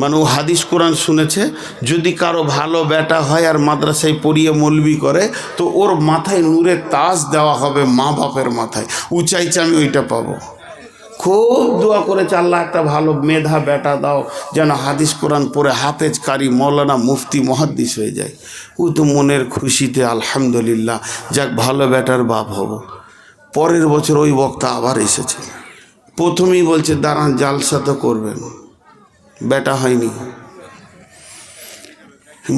মানে ও হাদিস কোরআন শুনেছে, যদি কারো ভালো বেটা হয় আর মাদ্রাসায় পড়িয়ে মৌলবি করে তো ওর মাথায় নূরের তাজ দেওয়া হবে মা বাপের মাথায়। ও চাইছে আমি ওইটা পাবো। খুব দোয়া করেছে, আল্লাহ একটা ভালো মেধা বেটা দাও যেন হাদিস কোরআন পড়ে হাফেজ কারি মৌলানা মুফতি মুহাদ্দিস হয়ে যায়। ও তো মনের খুশিতে আলহামদুলিল্লাহ যাক ভালো বেটার বাপ হব। পরের বছর ওই বক্তা আবার এসেছে, প্রথমেই বলছে দাঁড়ান জালসা তো করবেন, বেটা হয়নি।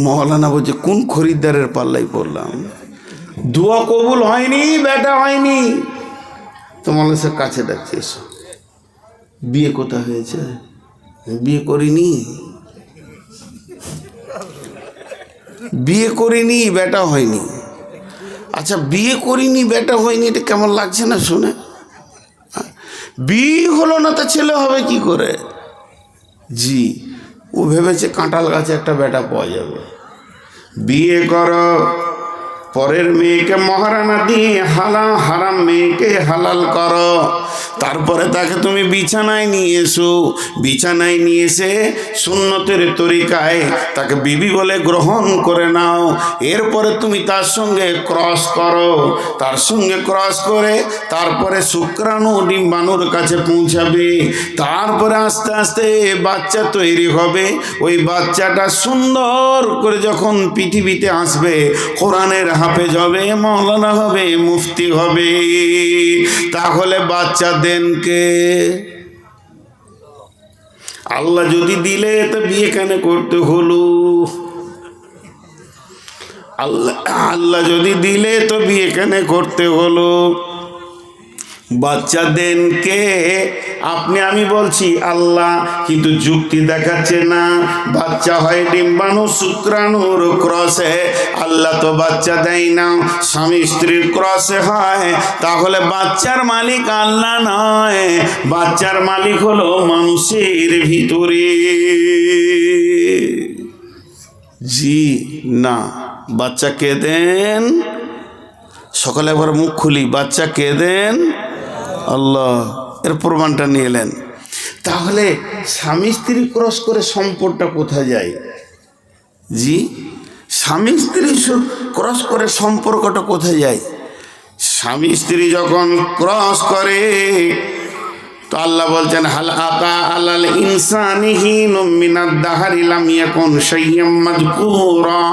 মৌলানা বলছে কোন খরিদ্দারের পাল্লাই পড়লাম, দোয়া কবুল হয়নি, বেটা হয়নি। তোমার সে কাছে ডাকছে, এসো। বিয়ে কোথা হয়েছে? বিয়ে করিনি, বিয়ে করিনি, বেটা হয়নি। আচ্ছা বিয়ে করিনি বেটা হয়নি, এটা কেমন লাগছে না শুনে? বিয়ে হলো না তো ছেলে হবে কি করে? জি, ও ভেবেছে কাঁঠাল গাছে একটা বেটা পাওয়া যাবে। বিয়ে করো, পরের মেয়েকে মহারানা দিয়ে হারাম মেয়েকে হালাল করো, তারপরে তাকে তুমি বিছানায় নিয়ে এসো। বিছানায় নিয়ে এসে সুন্নতের তরিকায় তাকে বিবি বলে গ্রহণ করে নাও। এরপরে তুমি তার সঙ্গে ক্রস করো, তার সঙ্গে ক্রস করে তারপরে শুক্রাণু ডিম্বাণুর কাছে পৌঁছাবে। তারপরে আস্তে আস্তে বাচ্চা তৈরি হবে। ওই বাচ্চাটা সুন্দর করে যখন পৃথিবীতে আসবে, কোরআনের হাফেজ হবে, মৌলানা হবে, মুফতি হবে। তাহলে বাচ্চা দেন কে? আল্লাহ যদি দিলে তো বিয়ে কেন করতে হলো? আল্লাহ যদি দিলে তো বিয়ে কেন করতে হলো? বাচ্চা দেন কে? আপনি আমি বলছি আল্লাহ, কিন্তু যুক্তি দেখাচ্ছে না। বাচ্চা হয় ডিম্বাণু শুক্রাণুর ক্রসে, আল্লাহ তো বাচ্চা দেয় না, স্বামী স্ত্রীর ক্রসে হয়। তাহলে বাচ্চার মালিক আল্লাহ নয়, বাচ্চার মালিক হলো মানুষের ভিতরে। জি না, বাচ্চা কে দেন? সকালে একবার মুখ খুলি, বাচ্চা কে দেন? আল্লাহ। এর প্রমাণটা নিয়ে এলেন। তাহলে স্বামী স্ত্রী ক্রস করে সম্পর্কটা কোথায় যায়? জি, স্বামী স্ত্রী ক্রস করে সম্পর্কটা কোথায় যায়? স্বামী স্ত্রী যখন ক্রস করে তো আল্লাহ বলছেন হাল আতা আলাল ইনসানি হিনুম মিনাদ দাহরি লাম ইয়াকুন শাইয়্যাম মাযকুরা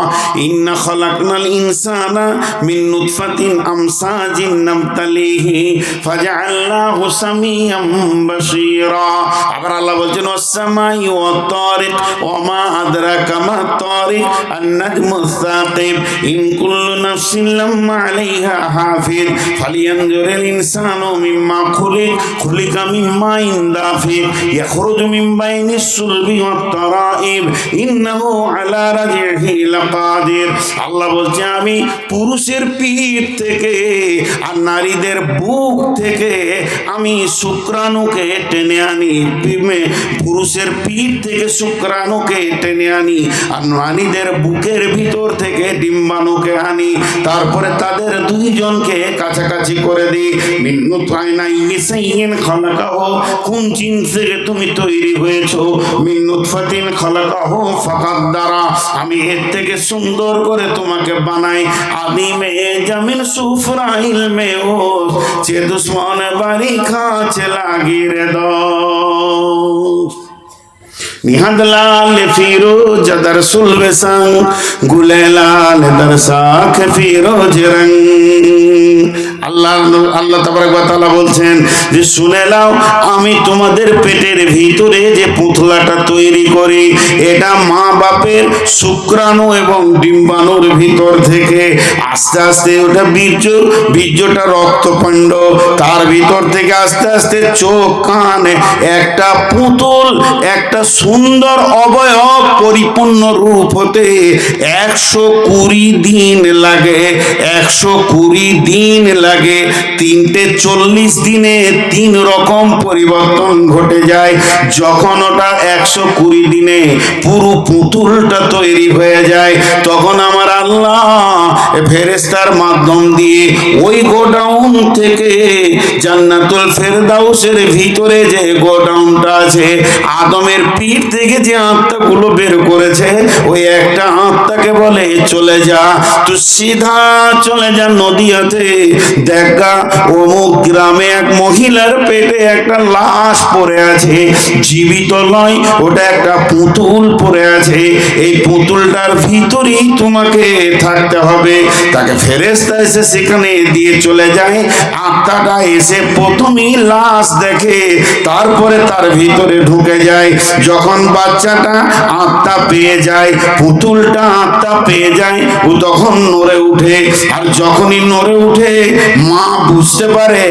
ইন্না খালাকনাল ইনসানা মিন নুতফাতিন আমসাজিন নাবতালিহি ফাজআলনাহু সামিয়াম বাসীরা। আবার আল্লাহ বলছেন ওয়াস সামাই ওয়াত তারিক ওয়া মা আদরাকা মা তারিক আন-নাজমুস সাকিব ইন কুল্লু নাফসিন লাম্মা আলাইহা হাফিজ ফালিয়ানজুরিল ইনসানু মিম্মা খুলিকা মাইন দাফিক ইয়াখরুজু মিন বাইনিস সুলবি ওয়াত তারাইব ইন্নাহু আলা রাজিহি লাকাদির। আল্লাহ বলছে আমি পুরুষের পিঠ থেকে আর নারীদের বুক থেকে আমি শুক্রাণুকে টেনে আনি। পুরুষের পিঠ থেকে শুক্রাণুকে টেনে আনি আর নারীদের বুকের ভিতর থেকে ডিম্বাণুকে আনি। তারপরে তাদের দুইজনকে কাছাকাছি করে দিই। মিন নুতফাতিন সাইয়্যিন খালাকা, কোন জিনিস থেকে তুমি তৈরি হয়েছো? মিন নুতফাতিন খালাকাহু ফাকাদ্দারা, আমি এর থেকে সুন্দর করে তোমাকে বানাই। আদিমে জামিন সুফরা ইলমে ও যে দুশ্মন বাড়ি খাচ্ছে লাগি রে দোস্ত। নিহাদ লাল ফিরোজ দর সুলবে সং গুলে লাল দর সাখ ফিরোজ রং। আল্লাহ তাবারক ওয়া তাআলা বলছেন যে শুনে নাও, আমি তোমাদের পেটের ভিতরে যে পুতলাটা তৈরি করি এটা মা বাপের শুক্রাণু এবং ডিম্বাণুর ভিতর থেকে আস্তে আস্তে ওটা বীর্যটা রক্তপিণ্ড, তার ভিতর থেকে আস্তে আস্তে চোখ কান একটা পুতুল, একটা সুন্দর অবয়ব পরিপূর্ণ রূপ হতে 120 দিন লাগে। 120 দিন লাগে। লাগে 340 দিনে 3 রকম পরিবর্তন ঘটে যায়। যখন ওটা 120 দিনে পুরো পুতুলটা তৈরি হয়ে যায়, তখন আমার আল্লাহ ফেরেশতার মাধ্যম দিয়ে ওই গোডাউন থেকে জান্নাতুল ফেরদাউসের ভিতরে যে গোডাউনটা আছে, আদমের পিঠ থেকে যে আত্মাগুলো বের করেছে, ওই একটা আত্মাকে বলে চলে যা, তুই সিধা চলে যা নদিয়াতে, দেখা অমুক গ্রামে এক মহিলার পেটে একটা লাশ পড়ে আছে, জীবিত নয়, ওটা একটা পুতুল পড়ে আছে, এই পুতুলটার ভিতরেই তোমাকে থাকতে হবে। তাকে ফেরেশতা এসে সেখানে দিয়ে চলে যায়। আত্মাটা এসে প্রথমেই লাশ দেখে, তারপরে তার ভিতরে ঢুকে যায়। যখন বাচ্চাটা আত্মা পেয়ে যায়, পুতুলটা আত্মা পেয়ে যায়, ও তখন নড়ে উঠে। আর যখনই নড়ে উঠে, মা বুঝতে পারে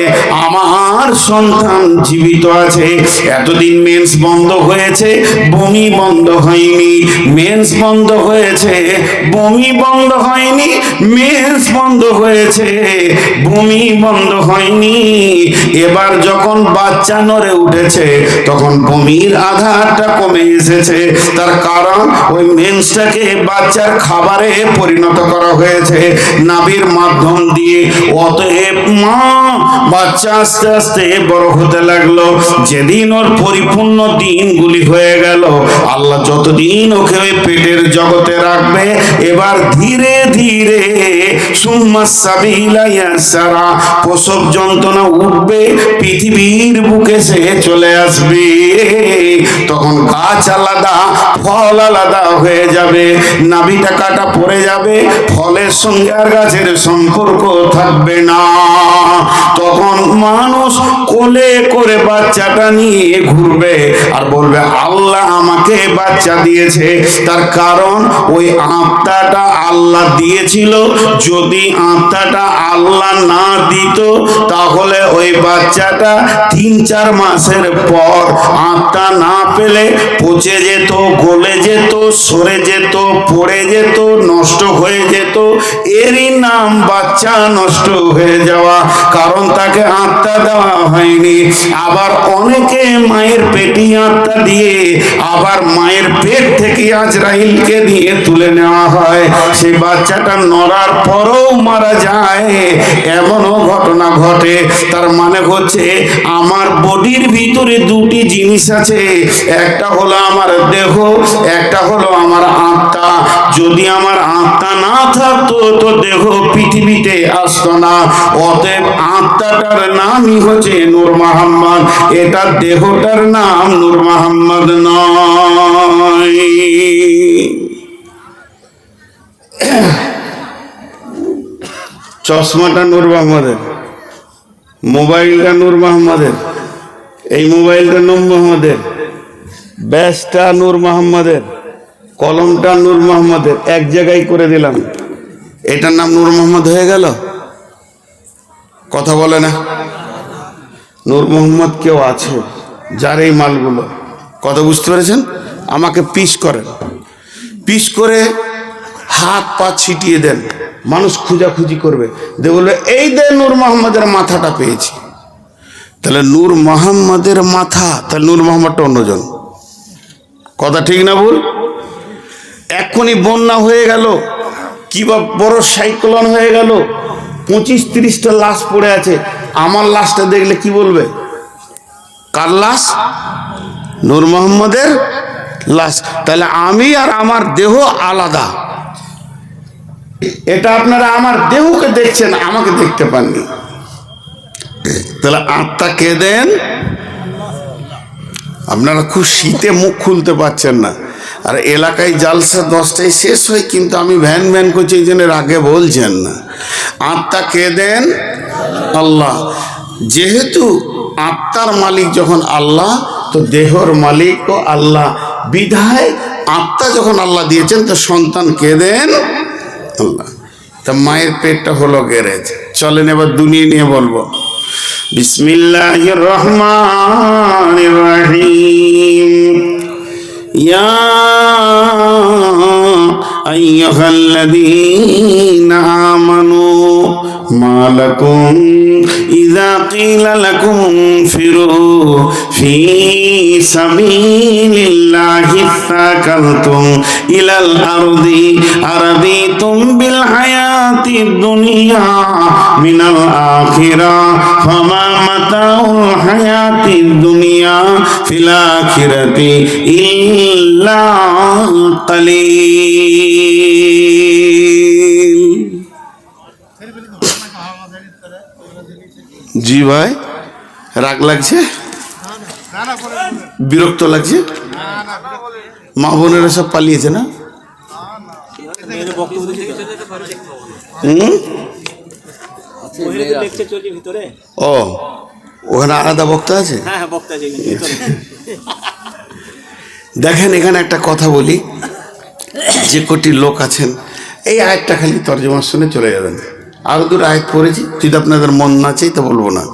আমার সন্তান জীবিত আছে। এতদিন মেন্স বন্ধ হয়েছে, বমি বন্ধ হয়নি, মেন্স বন্ধ হয়েছে, বমি বন্ধ হয়নি, মেন্স বন্ধ হয়েছে, বমি বন্ধ হয়নি। এবার যখন বাচ্চা নড়ে উঠেছে, তখন বমির আধারটা কমে এসেছে। তার কারণ ওই মেন্সটাকে বাচ্চার খাবারে পরিণত করা হয়েছে নাভির মাধ্যম দিয়ে। অতএব মা বাচ্চা আস্তে আস্তে বড় হতে লাগলো। যেদিন ওর পরিপূর্ণ দিনগুলি হয়ে গেল, আল্লাহ যতদিন ওকে ওই পেটের জগতে রাখবে, এবার ধীরে ধীরে সুম্মা সাবিলা ইয়াসারা, প্রসব যন্ত্রণা উঠবে, পৃথিবীর বুকে সে চলে আসবে। তখন গাছ আলাদা, ফল আলাদা হয়ে যাবে, নাভিটা কাটা পড়ে যাবে, ফলের সঙ্গে আর গাছের সম্পর্ক থাকবে না। তখন মানুষ কোলে করে বাচ্চাটা নিয়ে ঘুরবে আর বলবে আল্লাহ আমাকে বাচ্চা দিয়েছে। তার কারণ ওই আত্মাটা আল্লাহ দিয়েছিল। যদি আত্মাটা আল্লাহ না দিত, তাহলে ওই বাচ্চাটা 3-4 মাসের পর আত্মা না পেলে পচে যেত, গলে যেত, সরে যেত, পড়ে যেত, নষ্ট হয়ে যেত। এরই নাম বাচ্চা নষ্ট হয়ে যাওয়া, কারণ তাকে আত্মা দেওয়া হয়নি। আবার অনেকে মায়ের পেটে আত্মা দিয়ে, আবার মায়ের পেট থেকে আজরাইলকে দিয়ে তুলে নেওয়া হয়। সেই বাচ্চাটা নড়ার পরেও মারা যায়, এমনও ঘটনা ঘটে। তার মানে হচ্ছে আমার বডির ভিতরে দুটি জিনিস আছে, একটা হলো আমার দেহ, একটা হলো আমার আত্মা। যদি আমার আত্মা না থাকতো তো দেহ পৃথিবীতে আসতো না। অতএব আত্মাটার নামই হচ্ছে নূর মোহাম্মদ, এটা দেহটার নাম নূর মোহাম্মদ নয়। চশমাটা নূর মোহাম্মদের, মোবাইলটা নূর মোহাম্মদের, এই মোবাইলটা নূর মোহাম্মদের, ব্যাসটা নূর মোহাম্মদের, কলমটা নূর মোহাম্মদের, এক জায়গায় করে দিলাম, এটার নাম নূর মোহাম্মদ হয়ে গেল? কথা বলে না? নূর মোহাম্মদ কেউ আছে যার এই মালগুলো, কথা বুঝতে পেরেছেন? আমাকে পিস করেন, পিস করে হাত পা ছিটিয়ে দেন, মানুষ খুঁজাখুঁজি করবে, দে বলবে এই দে নূর মোহাম্মদের মাথাটা পেয়েছি। তাহলে নূর মোহাম্মদের মাথা, তাহলে নূর মোহাম্মদটা অন্যজন। কথা ঠিক না ভুল? এক্ষুনি বন্যা হয়ে গেল, কিংবা বড় সাইক্লোন হয়ে গেল, 25-30টা লাশ পড়ে আছে, আমার লাশটা দেখলে কি বলবে? কার লাশ? নূর মোহাম্মদের লাশ। তাহলে আমি আর আমার দেহ আলাদা। এটা আপনারা আমার দেহকে দেখছেন, আমাকে দেখতে পাননি। তাহলে আত্মা কে দেন? আপনারা খুব শীতে মুখ খুলতে পারছেন না। আর এলাকায় জালসা 10টায় শেষ হয়, কিন্তু আমি ভ্যান ভ্যান করছি, এই জন্য আগে বলছেন না। আত্মা কে দেন? আল্লাহ। যেহেতু আত্মার মালিক যখন আল্লাহ, তো দেহর মালিকও আল্লাহ। বিধায় আত্মা যখন আল্লাহ দিয়েছেন, তো সন্তান কে দেন? আল্লাহ। তা মায়ের পেটটা হলো গ্যারেজ। চলেন এবার দুনিয়া নিয়ে বলবো। বিসমিল্লাহির রহমানির রহিম। ইয়া আইয়ুহাল্লাযীনা আমানু মালাকুম ইযা কিলা লাকুম ফিরু ফি সাবিলিল্লাহি সাকালতুম ইলাল আরদি আরাদিতুম বিল হায়াতিদ দুনিয়া মিনাল আখিরা ফামা মাতাউল হায়াতিদ দুনিয়া ফিল আখিরাতি ইল্লা কালিল। জি ভাই, রাগ লাগছে, বিরক্ত লাগছে? মা বোনেরা সব পালিয়েছে না? ও, ওখানে আলাদা বক্তা আছে। দেখেন, এখানে একটা কথা বলি, যে কোটি লোক আছেন, এই আয়াতটা খালি তর্জমা শুনে চলে যাবেন। আরো দুটো আয়াত পড়েছি, যদি আপনাদের মন না চাই তো বলবো না।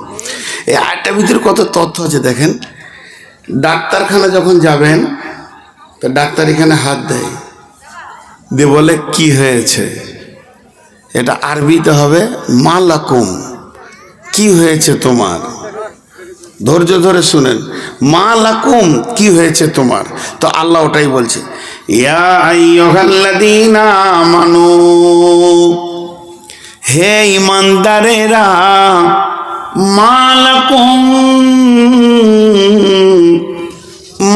এই আয়াতটার ভিতরে কত তথ্য আছে দেখেন। ডাক্তারখানা যখন যাবেন, তো ডাক্তার এখানে হাত দেয়, দিয়ে বলে কি হয়েছে। এটা আরবিতে হবে মালাকুম, কি হয়েছে তোমার। ধৈর্য ধরে শুনেন, মালাকুম, কি হয়েছে তোমার। তো আল্লাহ ওটাই বলছে, ইয়া আইয়ুহাল্লাযীনা আমানু, হে ঈমানদারেরা, মালাকুম,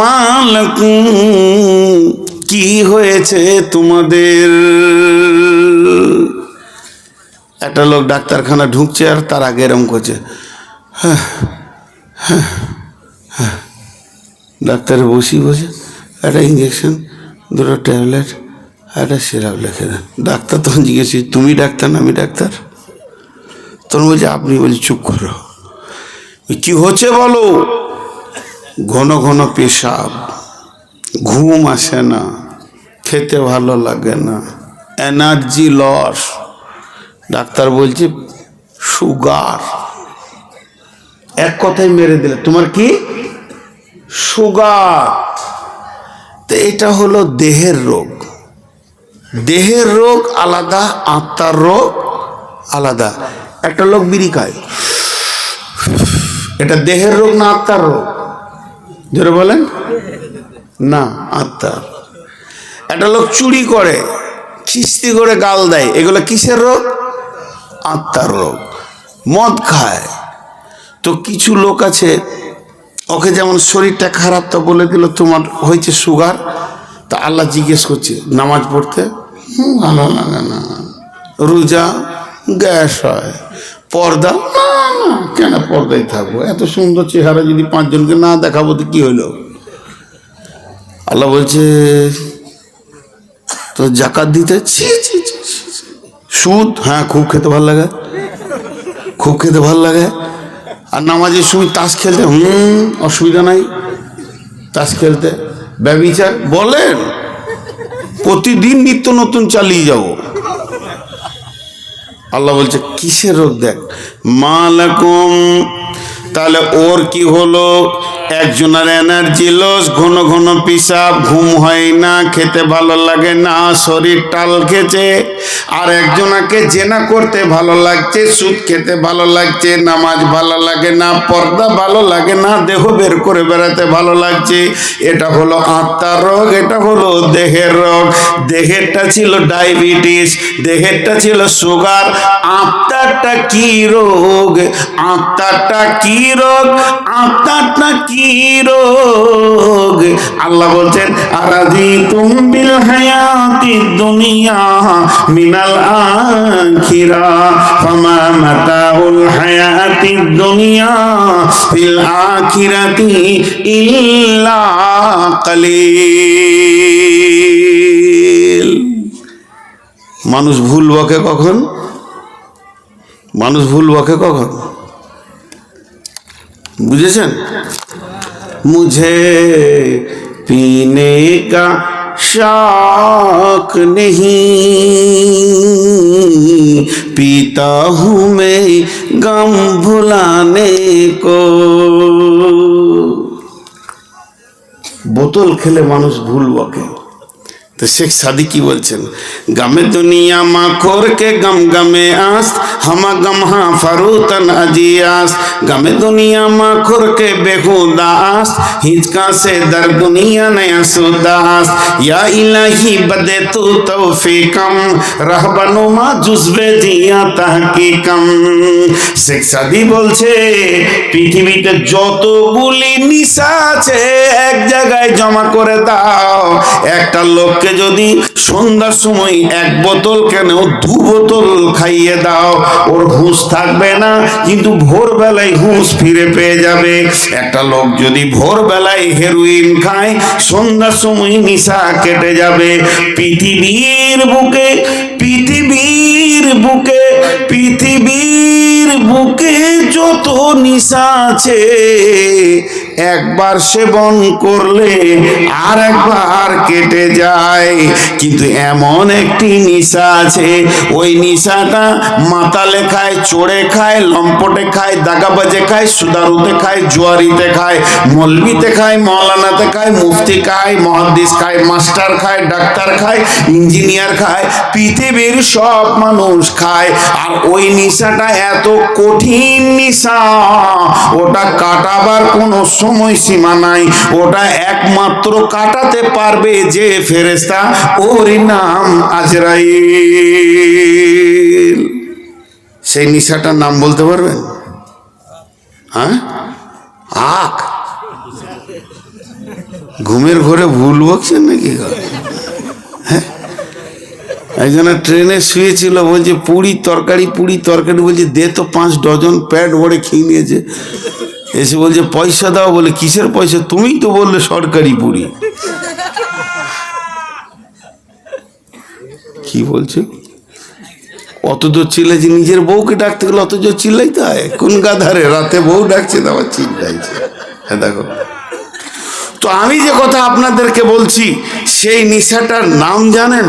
মালাকুম, কি হয়েছে তোমাদের। একটা লোক ডাক্তারখানা ঢুকছে আর তার আগে এরম করছে, হ্যাঁ হ্যাঁ হ্যাঁ। ডাক্তারে বসি বসে একটা ইঞ্জেকশন, দুটো ট্যাবলেট, একটা সিরাপ লিখে দেন। ডাক্তার তখন জিজ্ঞেস, তুমি ডাক্তার না আমি ডাক্তার? তখন বলছে আপনি। বলছি চুপ করো, কি হচ্ছে বলো। ঘন ঘন পেশাব, ঘুম আসে না, খেতে ভালো লাগে না, এনার্জি লস। ডাক্তার বলছে সুগার। এক কথায় মেরে দিলে, তোমার কি সুগার। তো এটা হলো দেহের রোগ। দেহের রোগ আলাদা, আত্মার রোগ আলাদা। একটা লোক বিড়ি খায়, এটা দেহের রোগ না আত্মার রোগ? জোরে বলেন না, আত্মার। একটা লোক চুরি করে, কিস্তি করে গাল দেয়, এগুলো কিসের রোগ? আত্মার রোগ। মদ খায়, তো কিছু লোক আছে, ওকে যেমন শরীরটা খারাপ, তো বলে দিল তোমার হয়েছে সুগার। তা আল্লাহ জিজ্ঞেস করছে নামাজ পড়তে, ভালো লাগে না। রোজা, গ্যাস হয়। পর্দা, না না, কেন পর্দায় থাকবো, এত সুন্দর চেহারা যদি পাঁচজনকে না দেখাবো তো কি হইলো। আল্লাহ বলছে তো জাকাত দিতে, সুদ, হ্যাঁ খুব খেতে ভালো লাগে, খুব খেতে ভালো লাগে। আর নামাজের সময় তাস খেলতে, অসুবিধা নাই তাস খেলতে। ব্যভিচার বলেন, প্রতিদিন নিত্য নতুন চালিয়ে যাব। আল্লাহ বলছে কিসের রোগ দেখ, মালাকুম। তাহলে ওর কি হলো? একজনের এনার্জি লস, ঘন ঘন পেশাব, ঘুম হয় না, খেতে ভালো লাগে না, শরীর টাল খেছে। আর একজনাকে জেনা করতে ভালো লাগছে, সুদ খেতে ভালো লাগছে, নামাজ ভালো লাগে না, পর্দা ভালো লাগে না, দেহ বের করে বেড়াতে ভালো লাগছে। এটা হলো আত্মার রোগ, এটা হলো দেহের রোগ। দেহেরটা ছিল ডায়াবেটিস, দেহেরটা ছিল সুগার। আত্মারটা কি রোগ? আত্মারটা কি রোগ? আত্মারটা কি রোগ? আল্লাহ বলছেন আরাদিতুম বিল হায়াতিদ দুনিয়া মিনাল আখিরা ফামা মাতাউল হায়াতিদ দুনিয়া ফিল আখিরাতি ইল্লা কালিল। মানুষ ভুল বকে কখন? মানুষ ভুল বকে কখন? বুঝেছেন? মুঝে पीने का शौक नहीं, पीता हूँ मैं गम भुलाने को। বোতল খেলে মানুষ ভুল বকে। তো तो शेख सादी की बोलছেন गम दुनिया मा खोर के गम गमे आस हम गम हाँ फरूतन अजियास गम दुनिया मा खोर के बेखुदा आस हिचका से दर दुनिया नया सुदास या इलाही बदे तू तौफीकम रहबनु मा जुज़बे दिया तहकीकम। शेख सादी বলছে পৃথিবীতে যতগুলি নিশা আছে এক জায়গায় জমা করে দাও, একটা লোককে যদি সন্ধ্যার সময় এক বোতল কেন 2 বোতল খাইয়ে দাও ওর হুঁশ থাকবে না, কিন্তু ভোরবেলায় হুঁশ ফিরে পেয়ে যাবে। একটা লোক যদি ভোরবেলায় হেরোইন খায় সন্ধ্যার সময় নিশা কেটে যাবে। পৃথিবীর বুকে পৃথিবীর বুকে পৃথিবীর বুকে যত নিশা আছে একবার সেবন করলে আর একবার কেটে যায়, কিন্তু এমন একটি নিশা আছে ওই নিশাটা মাতালে খায়, চোরে খায়, লম্পটে খায়, দাগাবাজে খায়, সুদারুতে খায়, জুয়ারিতে খায়, মৌলবিতে খায়, মৌলানাতে খায়, মুফতি খায়, মুহাদ্দিস খায়, মাস্টার খায়, ডাক্তার খায়, ইঞ্জিনিয়ার খায়, পৃথিবীর সব মানুষ খায়। আর ওই নিশাটা এত কঠিন নিশা ওটা কাটাবার কোনো সময়সীমা নাই, ওটা একমাত্র কাটাতে পারবে যে ফেরেশতা, ওর নাম আজরাইল। সেই নিশাটার নাম বলতে পারবেন? হ্যাঁ, আখ। ঘুমের ঘরে ভুল বকছেন নাকি? হ্যাঁ, একজনে ট্রেনে শুয়েছিল, বলছে পুরি তরকারি বলছে দে তো 5 ডজন, প্যাট ভরে খেয়ে নিয়েছে। এসে বলছে পয়সা দাও, বলে কিসের পয়সা? তুমিই তো বললে সরকারি পুরি। কি বলছে? অত জোর চিল্লাইছে, নিজের বউকে ডাকতে গেলে অত জোর চিল্লাইতে হয়? কোন গাধারে রাতে বউ ডাকছে না আবার চিল্লাইছে? হ্যাঁ দেখো তো, আমি যে কথা আপনাদেরকে বলছি সেই নিশাটার নাম জানেন?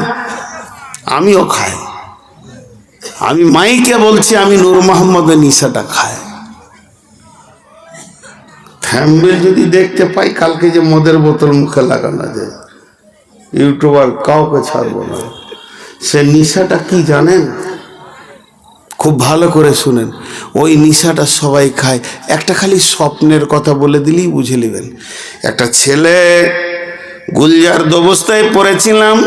আমিও খাই। আমি মাইকে বলছি আমি নূর মোহাম্মদের নিশাটা খাই। থ্যাম্বেল যদি দেখতে পাই কালকে যে মদের বোতল মুখে লাগানো যায়, ইউটিউবার কাউকে ছাড়বো না। সে নিশাটা কি জানেন? খুব ভালো করে শুনেন। ওই নিশাটা সবাই খায়। একটা খালি স্বপ্নের কথা বলে দিলেই বুঝে নেবেন। একটা ছেলে গুলজার অবস্থায় পড়েছিলাম,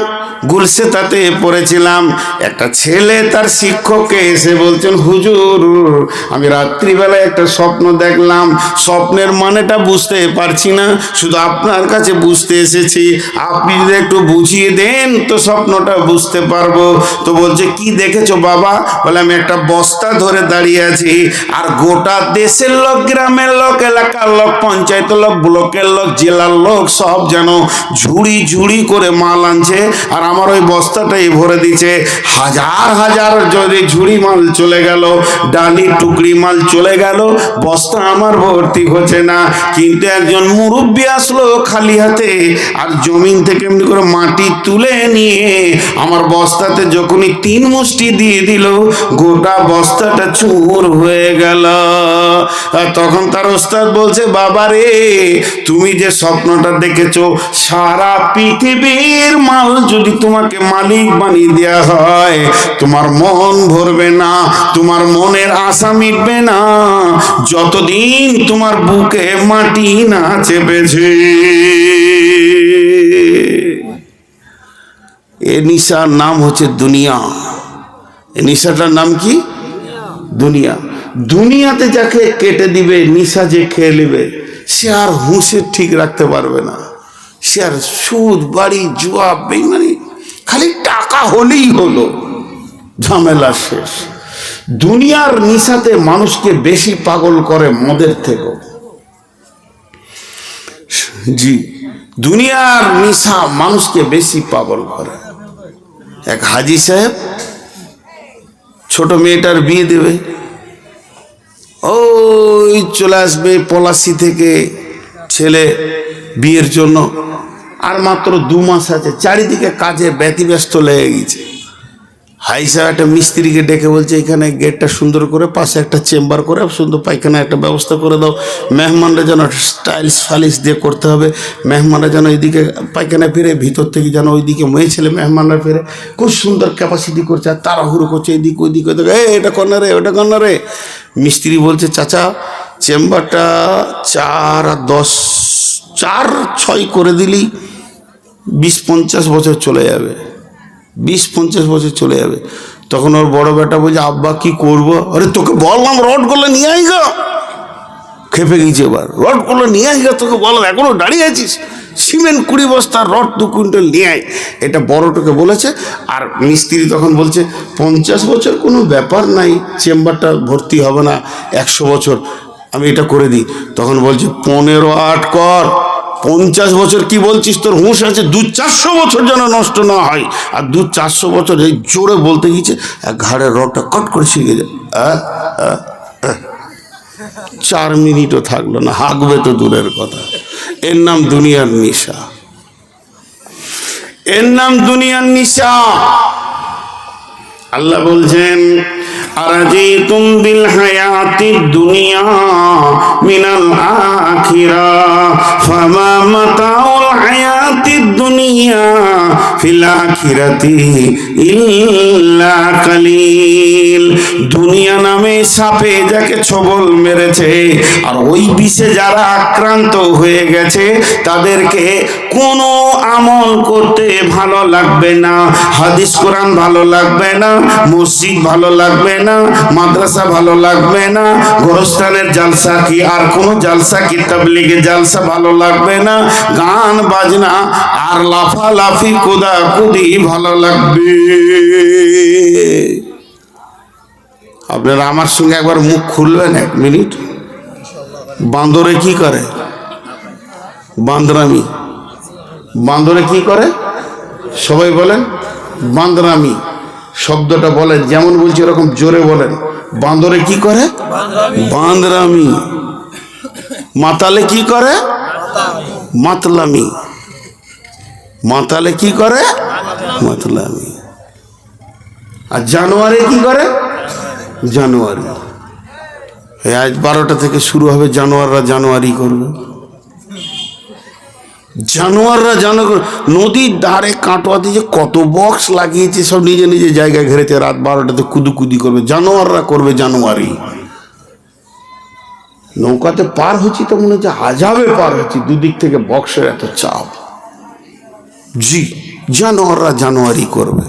গুলসেতাতে পড়েছিলাম। একটা ছেলে তার শিক্ষককে এসে বলছেন, হুজুর আমি রাত্রিবেলায় একটা স্বপ্ন দেখলাম, স্বপ্নের মানেটা বুঝতে পারছি না, শুধু আপনার কাছে বুঝতে এসেছি, আপনি যদি একটু বুঝিয়ে দেন তো স্বপ্নটা বুঝতে পারবো। তো বলছে কি দেখেছো বাবা? বলে আমি একটা বস্তা ধরে দাঁড়িয়ে আছি, আর গোটা দেশের লোক, গ্রামের লোক, এলাকার লোক, পঞ্চায়েতের লোক, ব্লকের লোক, জেলার লোক সব যেন ঝুড়ি ঝুড়ি করে মাল আনছে, আর আমার ওই বস্তাটাই ভরে দিচ্ছে। হাজার হাজার যদি ঝুড়ি মাল চলে গেল, ডালি টুকরি মাল চলে গেল, বস্তা আমার ভর্তি হচ্ছে না। কিন্তু একজন মুরব্বী আসলো খালি হাতে, আর জমিন থেকে এমনি করে মাটি তুলে নিয়ে আমার বস্তাতে যখনই 3 মুষ্টি দিয়ে দিল, গোটা বস্তাটা চুর হয়ে গেল। তখন তার ওস্তাদ বলছে, বাবা রে তুমি যে স্বপ্নটা দেখেছো, সারা পৃথিবীর মাল যদি তোমাকে মালিক বানিয়ে দেওয়া হয়, তোমার মন ভরবে না, তোমার মনের আশা মিটবে না, যতদিন তোমার বুকে মাটি না চেপেছে। এ নিশার নাম হচ্ছে দুনিয়া। এ নিশাটার নাম কি? দুনিয়া। দুনিয়াতে যাকে কেটে দিবে, নিশা যে খেয়ে নেবে, সে আর হুঁশে ঠিক রাখতে পারবে না। সে আর সুদ, বাড়ি, জুয়া, বেইমানি, খালি টাকা হলেই হলো, ঝামেলা শেষ। দুনিয়ার নিশাতে মানুষকে বেশি পাগল করে মদের থেকেও। জি, দুনিয়ার নিশা মানুষকে বেশি পাগল করে। এক হাজি সাহেব ছোট মেয়েটার বিয়ে দেবে, ওই চলে আসবে পলাশি থেকে ছেলে বিয়ের জন্য, আর মাত্র 2 মাস আছে, চারিদিকে কাজে ব্যতিব্যস্ত লেগে গেছে। হাই সাহেব একটা মিস্ত্রিকে ডেকে বলছে এখানে গেটটা সুন্দর করে পাশে একটা চেম্বার করে সুন্দর পায়খানা একটা ব্যবস্থা করে দাও, মেহমানরা যেন স্টাইলস ফালিশ দিয়ে করতে হবে, মেহমানরা যেন এইদিকে পায়খানা ফিরে, ভিতর থেকে যেন ওইদিকে মেয়ে ছেলে মেহমানরা ফিরে, খুব সুন্দর ক্যাপাসিটি করছে আর তাড়াহুড়ো করছে এইদিক ওইদিকে, এটা কর্নারে ওটা কর্নারে। মিস্ত্রি বলছে চাচা চেম্বারটা 4 আর 10, 4-6 করে দিলেই 20-50 বছর চলে যাবে, 20-50 বছর চলে যাবে। তখন ওর বড় বেটা বলছে আব্বা কি করবো? আরে তোকে বললাম রডগুলো নিয়ে আই গা। খেপে গেছে এবার, রডগুলো নিয়ে আই গা, তোকে বললাম এখনো দাঁড়িয়ে আছিস, সিমেন্ট 20 বস্তা রড 2 কুইন্টাল নিয়ে আয়। এটা বড়টাকে বলেছে। আর মিস্ত্রি তখন বলছে 50 বছর কোনো ব্যাপার নাই, চেম্বারটা ভর্তি হবে না, 100 বছর আমি এটা করে দিই। তখন বলছে 15-8 কর, 50 বছর কি বলছিস? তোর হুঁশ আছে? 200-400 বছর যেন নষ্ট না হয়। আর 200-400 বছর এই জোরে বলতে গিয়েছে, ঘাড়ের রডটা কট করে শিখে যায়। 4 মিনিটও থাকলো না, হাঁকবে তো দূরের কথা। এর নাম দুনিয়ার নিশা, এর নাম দুনিয়ার নিশা। আল্লাহ বলছেন আরাজিতুম বিল হায়াতিদ দুনিয়া মিনাল আখিরাহ ফামা মাতাউল হায়াতিদ দুনিয়া ফিল আখিরাতি ইল্লা কালিল। দুনিয়া নামে সাপে যাকে ছবল মেরেছে আর ওই বিষে যারা আক্রান্ত হয়ে গেছে তাদেরকে কোনো আমল করতে ভালো লাগবে না, হাদিস কোরআন ভালো লাগবে না, মসজিদ ভালো লাগবে না, মাদ্রাসা ভালো লাগবে না, গোরস্থানের জালসা কি আর কোনো জালসা কি তাবলীগের জালসা ভালো লাগবে না, গান বাজনা আর লাফালাফি কুদাকুদি ভালো লাগবে। আপনারা আমার সঙ্গে একবার মুখ খুলবেন 1 মিনিট। বান্দরে কি করে? বান্দরামি। বান্দরে কি করে? সবাই বলেন বান্দরামি শব্দটা বলেন, যেমন বলছি এরকম জোরে বলেন। বান্দরে কি করে? বান্দরামি। মাতালে কি করে? মাতলামি। মাতালে কি করে? মাতলামি। আর জানোয়ারে কি করে? জানোয়ারি। আজ 12টা থেকে শুরু হবে, জানোয়াররা জানোয়ারি করবে। জানোয়াররা নদীর ধারে কাটোয়াতে যে কত বক্স লাগিয়েছে, সব নিজে নিজে জায়গায় ঘেরেছে, রাত 12টাতে কুদুকুদি করবে। জানোয়াররা করবে জানোয়ারি। নৌকাতে পার হচ্ছি তো মনে হচ্ছে আজাবে পার হচ্ছি, দুদিক থেকে বক্সের এত চাপ। জি, জানোয়াররা জানোয়ারি করবে,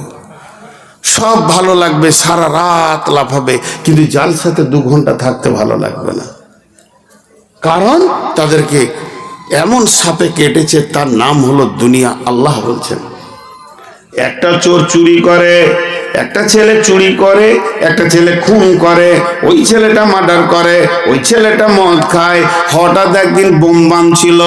সব ভালো লাগবে, সারা রাত লাফাবে, কিন্তু জালসাতে 2 ঘন্টা থাকতে ভালো লাগবে না। কারণ তাদেরকে এমন সাপে কেটেছে, তার নাম হলো দুনিয়া। আল্লাহ বলছেন একটা চোর চুরি করে, একটা ছেলে চুরি করে, একটা ছেলে খুন করে, ওই ছেলেটা মার্ডার করে, ওই ছেলেটা মদ খায়। হঠাৎ একদিন বোম বাঁধছিল,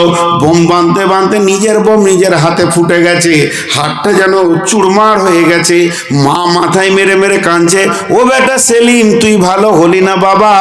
বোম বাঁধতে বাঁধতে নিজের বোম নিজের হাতে ফুটে গেছে, হাতটা যেন চুরমার হয়ে গেছে। মা মাথায় মেরে মেরে কাঁদছে, ও বেটা সেলিম তুই ভালো হলি না বাবা,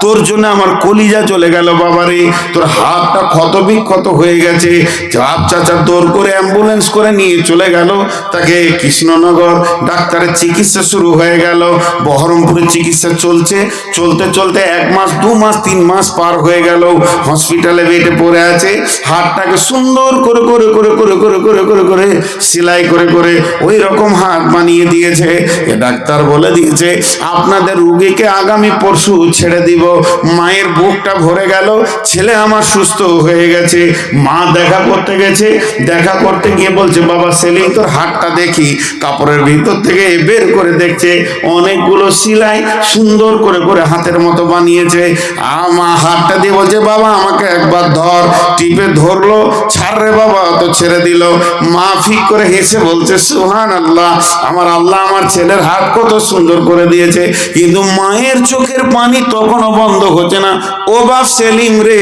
তোর জন্য আমার কলিজা চলে গেল বাবা রে, তোর হাতটা ক্ষত বিক্ষত হয়ে গেছে। চাপ চাচা দৌড় করে অ্যাম্বুলেন্স করে নিয়ে চলে গেল, তাকে কৃষ্ণনগর ডাক্তারের চিকিৎসা শুরু হয়ে গেল। বহরমপুরের চিকিৎসা চলছে, চলতে চলতে 1 মাস 2 মাস 3 মাস পার হয়ে গেল, হসপিটালে বেডে পড়ে আছে। হাতটাকে সুন্দর করে করে করে করে করে করে করে করে সেলাই করে করে ওই রকম হাত বানিয়ে দিয়েছে। ডাক্তার বলে দিয়েছে আপনাদের রুগীকে আগামী পরশু ছেড়ে দিব। মায়ের বুকটা ভরে গেল, ছেলে আমার সুস্থ হয়ে গেছে। মা দেখা করতে গেছে, দেখা করতে গিয়ে বলছে বাবা সেলিম তোর হাতটা দেখি। কাপড়ের ভিতর থেকে বের করে দেখছে অনেকগুলো সেলাই সুন্দর করে করে হাতের মতো বানিয়েছে। আমার হাতটা দিয়ে বলছে বাবা আমাকে একবার ধর। টিপে ধরলো, ছাড় রে বাবা, তো ছেড়ে দিল। মা ফিক করে হেসে বলছে সুবহানাল্লাহ, আমার আল্লাহ আমার ছেলের হাত কত সুন্দর করে দিয়েছে। কিন্তু মায়ের চোখের পানি তখনও বন্ধ হচ্ছে না। ও বাপ সেলিম রে,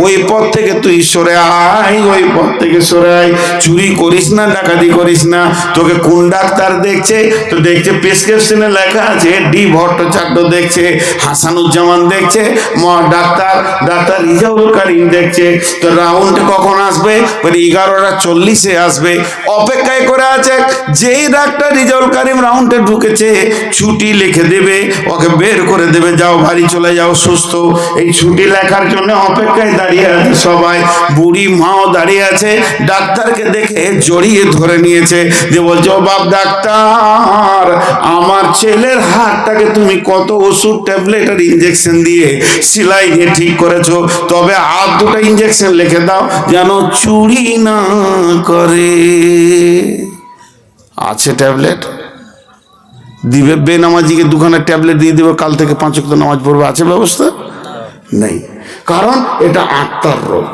ওই পথ থেকে তুই সরে আয়, ওই পথ থেকে সরে আয়। চুরি করিস না, ডাকাতি করিস না। তোকে কোন ডাক্তার দেখছে? তো দেখছে প্রেসক্রিপশনে লেখা আছে ডি ভট্টাচার্য দেখছে, হাসানুজ্জামান দেখছে, ডাক্তার রিজাউল করিম দেখছে। তো রাউন্ড কখন আসবে? 11:40 আসবে। অপেক্ষায় করে আছে। যেই ডাক্তার রিজাউল করিম রাউন্ডে ঢুকেছে, ছুটি লিখে দেবে, ওকে বের করে দেবে, যাও বাড়ি চলে যাও সুস্থ। এই ছুটি লেখার জন্য অপেক্ষায় দাঁড়িয়ে আছে সবাই। বুড়ি মাও দাঁড়িয়ে আছে, ডাক্তারকে দেখে জড়িয়ে ধরে নিয়েছে, যে বলছে ও বাপ ডাক্তার, আমার ছেলের হাতটাকে তুমি কত ওষুধ ট্যাবলেট আর ইঞ্জেকশন দিয়ে সেলাই দিয়ে ঠিক করেছো, তবে আর 2টা ইঞ্জেকশন লিখে দাও যেন চুরি না করে। আছে ট্যাবলেট দিবে, বেনামাজিকে 2খানা ট্যাবলেট দিয়ে দেবে, কাল থেকে 5 ওয়াক্ত নামাজ পড়বে, আছে ব্যবস্থা? নেই। কারণ এটা আত্মার রোগ,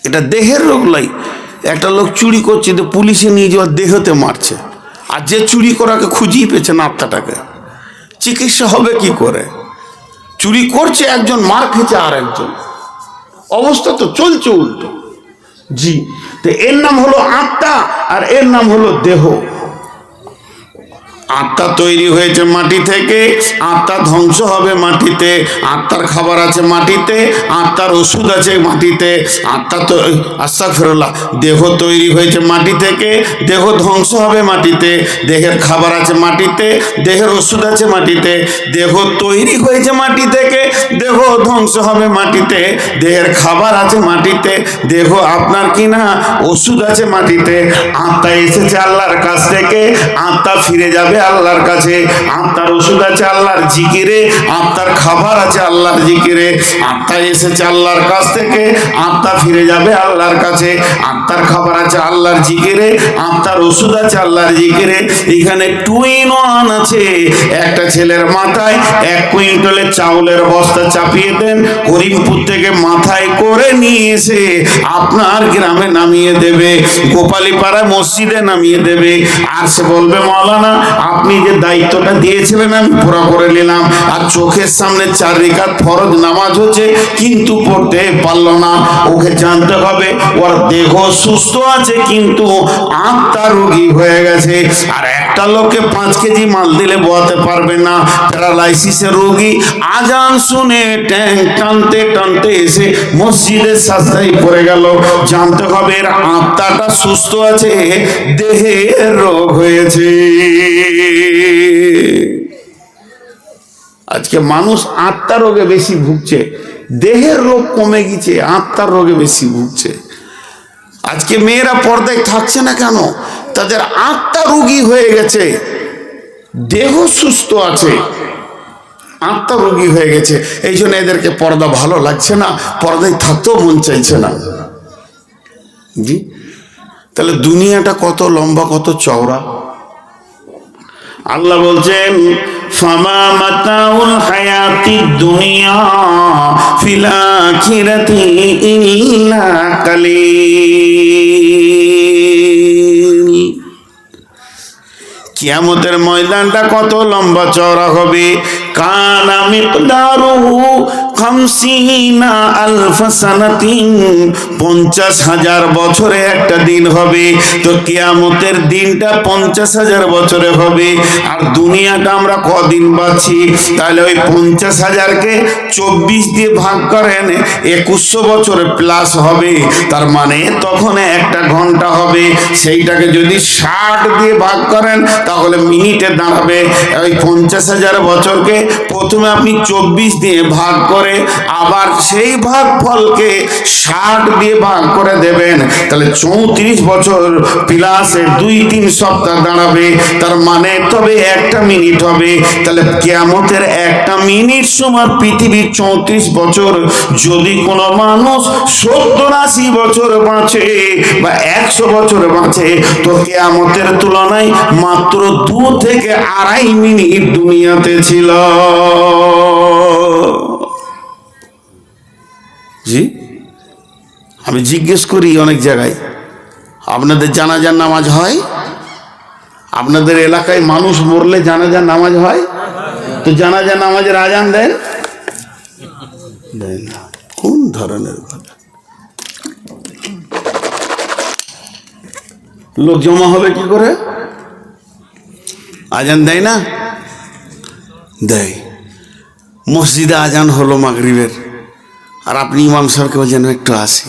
এটা দেহের রোগ নাই। একটা লোক চুরি করছে, তো পুলিশে নিয়ে যাওয়ার দেহতে মারছে, আর যে চুরি করাকে খুঁজিয়ে পেয়েছে না আত্মাটাকে, চিকিৎসা হবে কি করে? চুরি করছে একজন, মার খেয়েছে আর একজন, অবস্থা তো চলছে উল্টো। জি, তো এর নাম হলো আত্মা, আর এর নাম হলো দেহ। আত্মা তৈরি হয়েছে মাটি থেকে, আত্মা ধ্বংস হবে মাটিতে। আত্মার খাবার আছে মাটিতে, আত্মার ওষুধ আছে মাটিতে। আত্মা তো আস্তাগফিরুল্লাহ, দেহ তৈরি হয়েছে মাটি থেকে, দেহ ধ্বংস হবে মাটিতে। দেহের খাবার আছে মাটিতে, দেহের ওষুধ আছে মাটিতে। দেহ তৈরি হয়েছে মাটি থেকে, দেহ ধ্বংস হবে মাটিতে। দেহের খাবার আছে মাটিতে, দেহ আপনার কিনা ওষুধ আছে মাটিতে। আত্মা এসেছে আল্লাহর কাছ থেকে, আত্মা ফিরে যাবে আল্লাহর কাছে। আত্মার ওষুধ আছে আল্লাহর জিকিরে, আত্মার খাবার আছে আল্লাহর জিকিরে। আত্মা এসেছে আল্লাহর কাছ থেকে, আত্মা ফিরে যাবে আল্লাহর কাছে। আত্মার খাবার আছে আল্লাহর জিকিরে, আত্মার ওষুধ আছে আল্লাহর জিকিরে। এখানে 2 in 1 আছে। একটা ছেলের মাথায় 1 কুইন্টালের চাউলের বস্তা চাপিয়ে দেন, করিমপুর থেকে মাথায় করে নিয়ে এসে আপনার গ্রামে নামিয়ে দেবে, গোপালীপাড়ায় মসজিদে নামিয়ে দেবে। আর সে বলবে মাওলানা আপনি যে দায়িত্বটা দিয়েছিলেন আমি পুরো করে নিলাম। আর চোখের সামনে 4 রাকাত ফরজ নামাজ হচ্ছে, কিন্তু পড়তে পারলো না। ওকে জানতে হবে ওর দেহ সুস্থ আছে, কিন্তু আত্মা রোগী হয়ে গেছে। আর একটা লোককে 5 কেজি মাল দিলে বোয়াতে পারবে না, প্যারালাইসিসের রোগী। আজান শুনে ট্যাঙ্ক টানতে টানতে এসে মসজিদের সাজদায় পড়ে গেল। জানতে হবে এর আত্মাটা সুস্থ আছে, দেহের রোগ হয়েছে। আজকে মানুষ আত্মার রোগে বেশি ভুগছে, দেহের রোগ কমে গেছে, আত্মার রোগে বেশি ভুগছে। আজকে মেয়েরা পর্দায় থাকছে না কেন? তাদের আত্মা রোগী হয়ে গেছে, দেহ সুস্থ আছে, আত্মা রোগী হয়ে গেছে। এই জন্য এদেরকে পর্দা ভালো লাগছে না, পর্দায় থাকতেও মন চাইছে না। জি, তাহলে দুনিয়াটা কত লম্বা, কত চওড়া। আল্লাহ বলছেন ফামা মাতাউল হায়াতিদ দুনিয়া ফিল আখিরাতি ইল্লা কালিল। কিয়ামতের ময়দানটা কত লম্বা চওড়া হবে। কানা মিকদারুহু 50 আলফ সানাতিন, 50,000 বছরে একটা দিন হবে। তো কিয়ামতের দিনটা 50,000 বছরে হবে। আর দুনিয়াটা আমরা কদিন বাঁচি? তাহলে ওই 50,000কে 24 দিয়ে ভাগ করেন, 2100 বছর প্লাস হবে। তার মানে তখন 1 ঘন্টা হবে। সেইটাকে যদি 60 দিয়ে ভাগ করেন তাহলে মিনিটে দাঁড়াবে। ওই 50,000 বছরকে প্রথমে আপনি 24 দিয়ে ভাগ করে আবার সেই ভাগ ফলকে 60 দিয়ে ভাগ করে দেবেন, তাহলে 34 বছর প্লাস 2-3 সপ্তাহ দাঁড়াবে। তার মানে তবে 1 মিনিট হবে। তাহলে কিয়ামতের 1 মিনিট সময় পৃথিবীর 34 বছর। যদি কোনো মানুষ 70-80 বছর বাঁচে বা 100 বছর বাঁচে, তো কিয়ামতের তুলনায় মাত্র 2 থেকে 2.5 মিনিট দুনিয়াতে ছিল। জি, আমি জিজ্ঞেস করি অনেক জায়গায়, আপনাদের জানাজার নামাজ হয়? আপনাদের এলাকায় মানুষ মরলে জানাজার নামাজ হয়? তো জানাজার নামাজের আজান দেন? দেন না। কোন ধরনের কথা? লোক জমা হবে কি করে? আজান দেয় না? দেয়। মসজিদে আজান হলো মাগরিবের, আর আপনি ইমাম সাহেবকে বলছেন একটু আসি।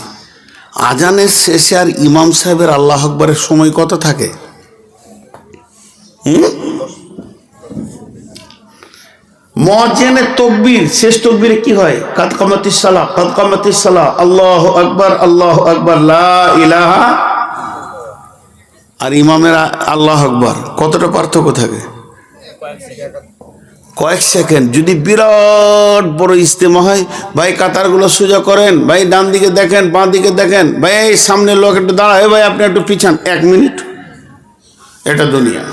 আজানের শেষে আর ইমাম সাহেবের আল্লাহ আকবরের সময় কত থাকে? মুয়াজ্জিনের তাকবীর, শেষ তাকবীরে কি হয়? কাদ কামাতিস সালাহ, কাদ কামাতিস সালাহ, আল্লাহু আকবার, আল্লাহু আকবার, লা ইলাহা। আর ইমামের আল্লাহু আকবার কতটা পার্থক্য থাকে? কয়েক সেকেন্ড। যদি বিরাট বড় ইজতেমা হয়, ভাই কাতারগুলো সোজা করেন, ভাই ডান দিকে দেখেন, বাঁ দিকে দেখেন, ভাই এই সামনের লোক একটু দাঁড়ায়, ভাই আপনি একটু পিছান, 1 মিনিট। এটা দুনিয়া।